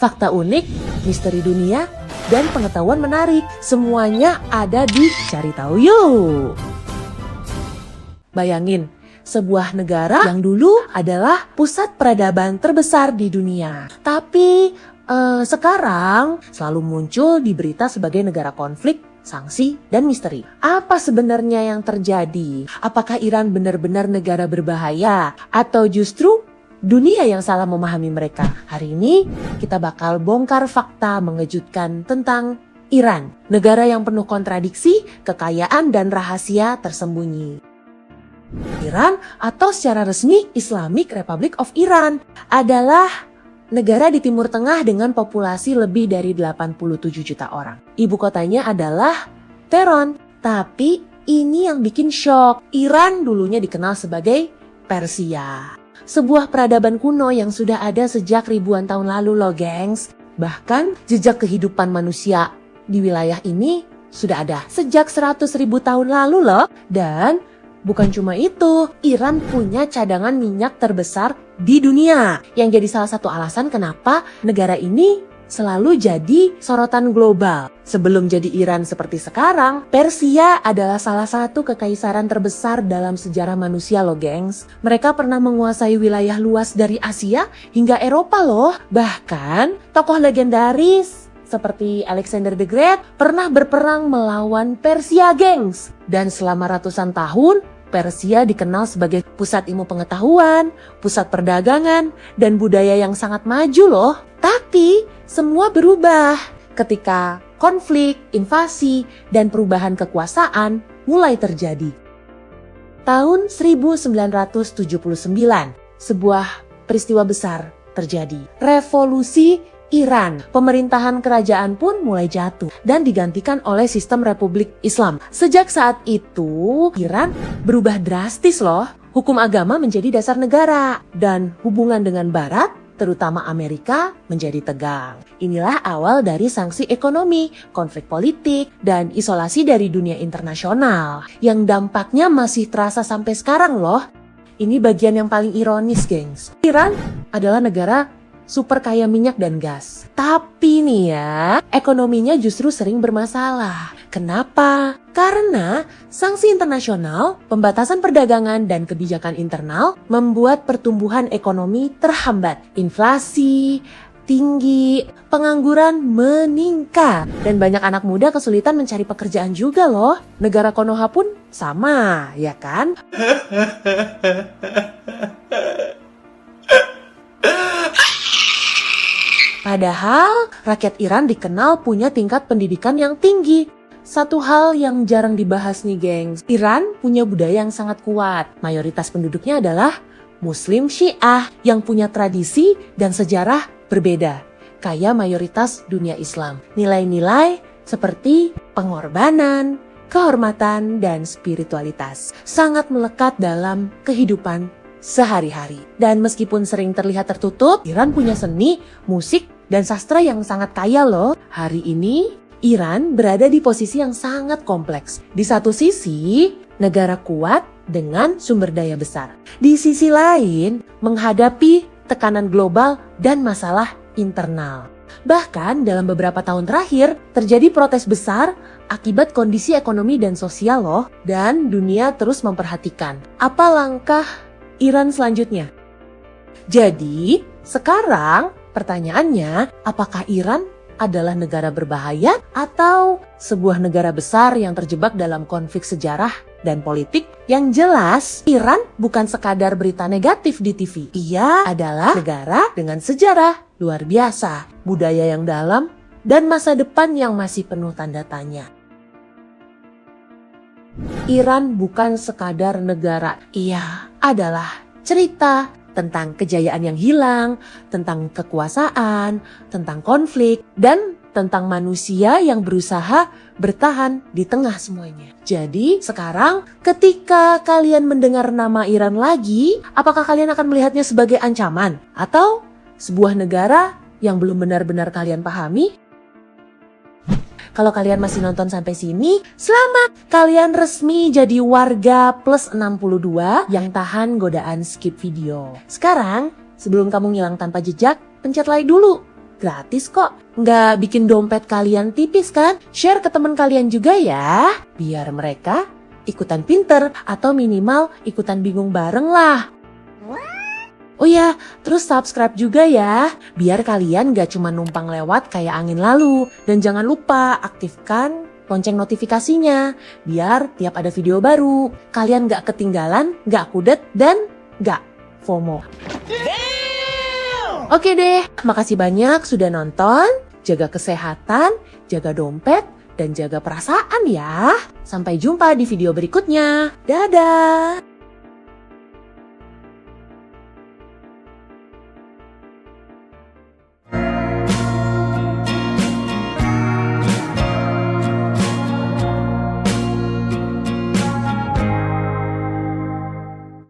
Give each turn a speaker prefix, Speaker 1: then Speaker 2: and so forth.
Speaker 1: fakta unik, misteri dunia, dan pengetahuan menarik. Semuanya ada di Cari Tahu Yuk. Bayangin, sebuah negara yang dulu adalah pusat peradaban terbesar di dunia. Tapi sekarang selalu muncul di berita sebagai negara konflik, sanksi, dan misteri. Apa sebenarnya yang terjadi? Apakah Iran benar-benar negara berbahaya? Atau justru dunia yang salah memahami mereka? Hari ini kita bakal bongkar fakta mengejutkan tentang Iran. Negara yang penuh kontradiksi, kekayaan, dan rahasia tersembunyi. Iran atau secara resmi Islamic Republic of Iran adalah negara di Timur Tengah dengan populasi lebih dari 87 juta orang. Ibu kotanya adalah Tehran. Tapi ini yang bikin shock. Iran dulunya dikenal sebagai Persia. Sebuah peradaban kuno yang sudah ada sejak ribuan tahun lalu loh gengs. Bahkan jejak kehidupan manusia di wilayah ini sudah ada sejak 100.000 tahun lalu loh. Dan bukan cuma itu, Iran punya cadangan minyak terbesar di dunia. Yang jadi salah satu alasan kenapa negara ini selalu jadi sorotan global. Sebelum jadi Iran seperti sekarang, Persia adalah salah satu kekaisaran terbesar dalam sejarah manusia loh gengs. Mereka pernah menguasai wilayah luas dari Asia hingga Eropa loh. Bahkan tokoh legendaris seperti Alexander the Great pernah berperang melawan Persia gengs. Dan selama ratusan tahun, Persia dikenal sebagai pusat ilmu pengetahuan, pusat perdagangan, dan budaya yang sangat maju loh. Tapi semua berubah ketika konflik, invasi, dan perubahan kekuasaan mulai terjadi. Tahun 1979, sebuah peristiwa besar terjadi. Revolusi Iran. Pemerintahan kerajaan pun mulai jatuh dan digantikan oleh sistem Republik Islam. Sejak saat itu, Iran berubah drastis loh. Hukum agama menjadi dasar negara dan hubungan dengan Barat, terutama Amerika, menjadi tegang. Inilah awal dari sanksi ekonomi, konflik politik, dan isolasi dari dunia internasional yang dampaknya masih terasa sampai sekarang loh. Ini bagian yang paling ironis, gengs. Iran adalah negara super kaya minyak dan gas. Tapi nih ya, ekonominya justru sering bermasalah. Kenapa? Karena sanksi internasional, pembatasan perdagangan, dan kebijakan internal membuat pertumbuhan ekonomi terhambat. Inflasi tinggi, pengangguran meningkat, dan banyak anak muda kesulitan mencari pekerjaan juga loh. Negara Konoha pun sama, ya kan? Padahal rakyat Iran dikenal punya tingkat pendidikan yang tinggi. Satu hal yang jarang dibahas nih gengs, Iran punya budaya yang sangat kuat. Mayoritas penduduknya adalah Muslim Syiah yang punya tradisi dan sejarah berbeda. Kayak mayoritas dunia Islam. Nilai-nilai seperti pengorbanan, kehormatan, dan spiritualitas sangat melekat dalam kehidupan sehari-hari. Dan meskipun sering terlihat tertutup, Iran punya seni, musik, dan sastra yang sangat kaya loh. Hari ini, Iran berada di posisi yang sangat kompleks. Di satu sisi, negara kuat dengan sumber daya besar. Di sisi lain, menghadapi tekanan global dan masalah internal. Bahkan dalam beberapa tahun terakhir, terjadi protes besar akibat kondisi ekonomi dan sosial loh. Dan dunia terus memperhatikan apa langkah Iran selanjutnya. Jadi, sekarang pertanyaannya, apakah Iran adalah negara berbahaya atau sebuah negara besar yang terjebak dalam konflik sejarah dan politik? Yang jelas, Iran bukan sekadar berita negatif di TV. Ia adalah negara dengan sejarah luar biasa, budaya yang dalam, dan masa depan yang masih penuh tanda tanya. Iran bukan sekadar negara, ia adalah cerita tentang kejayaan yang hilang, tentang kekuasaan, tentang konflik, dan tentang manusia yang berusaha bertahan di tengah semuanya. Jadi sekarang ketika kalian mendengar nama Iran lagi, apakah kalian akan melihatnya sebagai ancaman? Atau sebuah negara yang belum benar-benar kalian pahami? Kalau kalian masih nonton sampai sini, selamat! Kalian resmi jadi warga plus 62 yang tahan godaan skip video. Sekarang, sebelum kamu ngilang tanpa jejak, pencet like dulu. gratis kok. Nggak bikin dompet kalian tipis kan? Share ke teman kalian juga ya, biar mereka ikutan pinter atau minimal ikutan bingung bareng lah. Oh ya, terus subscribe juga ya, biar kalian gak cuma numpang lewat kayak angin lalu. Dan jangan lupa aktifkan lonceng notifikasinya, biar tiap ada video baru, kalian gak ketinggalan, gak kudet, dan gak FOMO. Oke deh, makasih banyak sudah nonton. Jaga kesehatan, jaga dompet, dan jaga perasaan ya. Sampai jumpa di video berikutnya. Dadah!